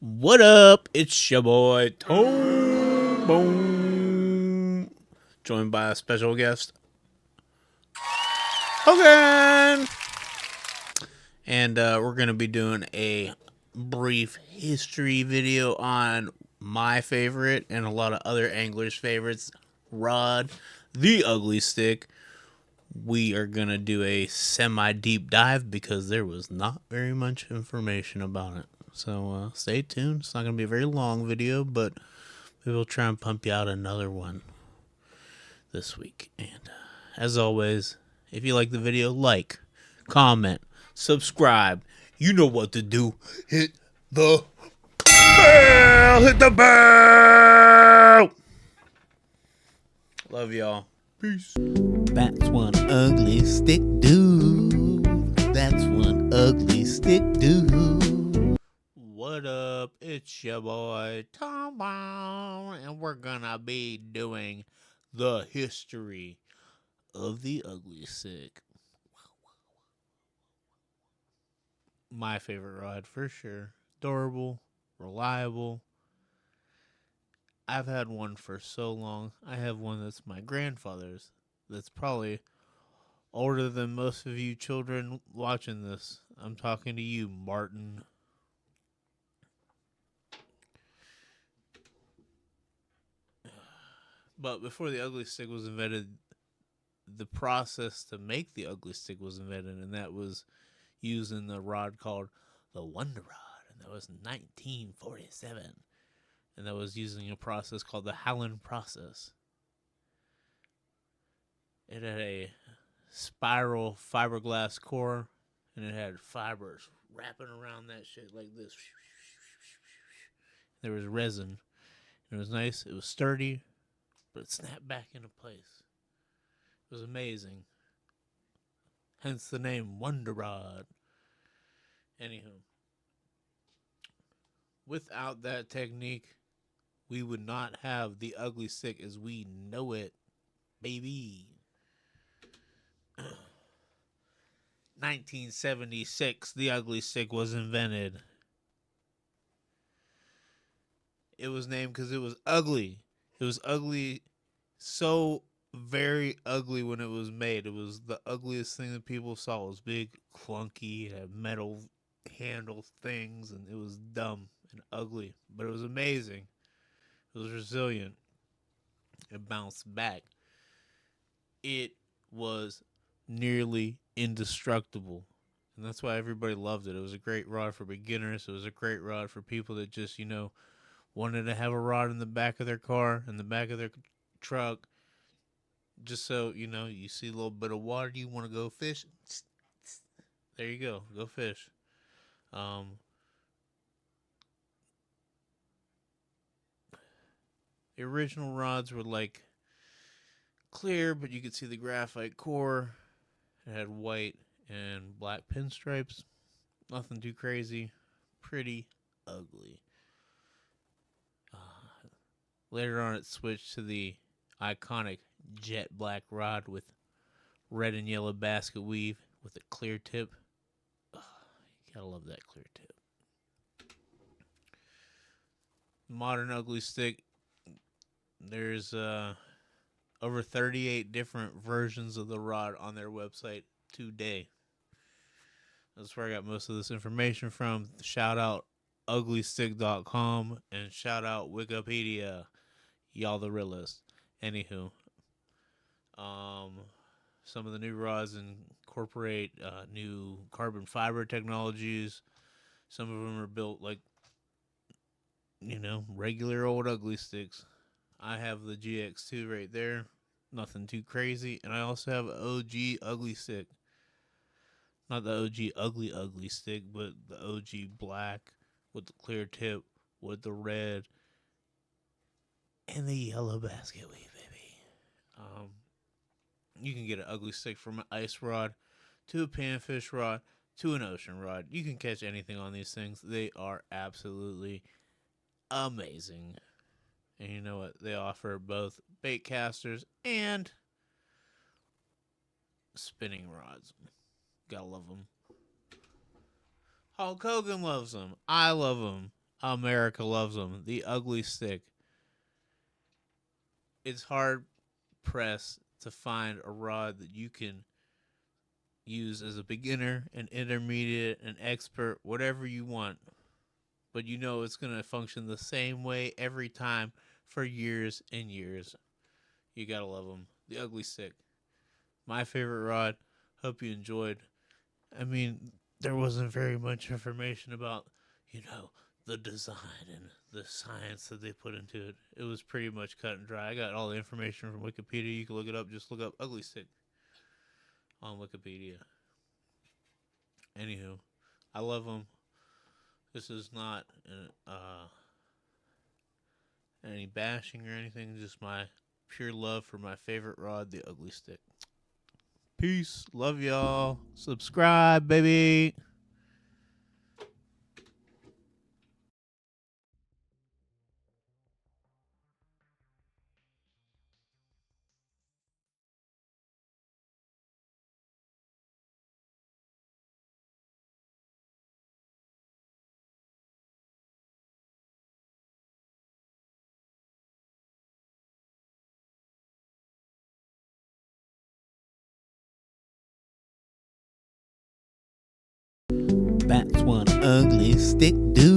What up? It's your boy Tone Bone, joined by a special guest, Hogan. And we're going to be doing a brief history video on my favorite and a lot of other anglers' favorites, Rod, the Ugly Stik. We are going to do a semi-deep dive because there was not very much information about it. So stay tuned. It's not going to be a very long video, but we will try and pump you out another one this week. And as always, if you like the video, like, comment, subscribe. You know what to do. Hit the bell. Hit the bell. Love y'all. Peace. That's one ugly stick dude. That's one ugly stick dude. What up? It's your boy Tom Brown, and we're gonna be doing the history of the Ugly Stik. My favorite rod for sure. Durable, reliable. I've had one for so long. I have one that's my grandfather's. That's probably older than most of you children watching this. I'm talking to you, Martin. But before the Ugly Stik was invented, the process to make the Ugly Stik was invented, and that was using the rod called the Wonder Rod, and that was 1947. And that was using a process called the Howland process. It had a spiral fiberglass core, and it had fibers wrapping around that shit like this. There was resin. It was nice. It was sturdy, but it snapped back into place. It was amazing. Hence the name Wonder Rod. Anywho, without that technique, we would not have the Ugly Stik as we know it, baby. 1976, the Ugly Stik was invented. It was named because it was ugly. It was ugly, so very ugly when it was made. It was the ugliest thing that people saw. It was big, clunky, it had metal handle things, and it was dumb and ugly. But it was amazing. It was resilient. It bounced back. It was nearly indestructible. And that's why everybody loved it. It was a great rod for beginners. It was a great rod for people that just, wanted to have a rod in the back of their car, in the back of their truck. Just so, you see a little bit of water, you want to go fish. There you go. Go fish. The original rods were like clear, but you could see the graphite core. It had white and black pinstripes. Nothing too crazy. Pretty ugly. Later on, it switched to the iconic jet black rod with red and yellow basket weave with a clear tip. You gotta love that clear tip. Modern Ugly Stik, there's over 38 different versions of the rod on their website today. That's where I got most of this information from. Shout out uglystik.com and shout out Wikipedia. Y'all the realest. Anywho, some of the new rods incorporate new carbon fiber technologies. Some of them are built like, regular old Ugly Stiks. I have the GX2 right there. Nothing too crazy. And I also have OG Ugly Stik. Not the OG Ugly Stik, but the OG black with the clear tip, with the red, and the yellow basket weave, baby. You can get an Ugly Stik from an ice rod to a panfish rod to an ocean rod. You can catch anything on these things. They are absolutely amazing. And you know what? They offer both bait casters and spinning rods. Gotta love them. Hulk Hogan loves them. I love them. America loves them. The Ugly Stik. It's hard pressed to find a rod that you can use as a beginner, an intermediate, an expert, whatever you want. But you know it's going to function the same way every time for years and years. You gotta love them. The Ugly Stik. My favorite rod. Hope you enjoyed. I mean, there wasn't very much information about, you know, the design and the science that they put into it. It was pretty much cut and dry. I got all the information from Wikipedia. You can look it up. Just look up Ugly Stik on Wikipedia. Anywho, I love them. This is not any bashing or anything. Just my pure love for my favorite rod, the Ugly Stik. Peace. Love y'all. Subscribe, baby. That's one ugly stick, dude.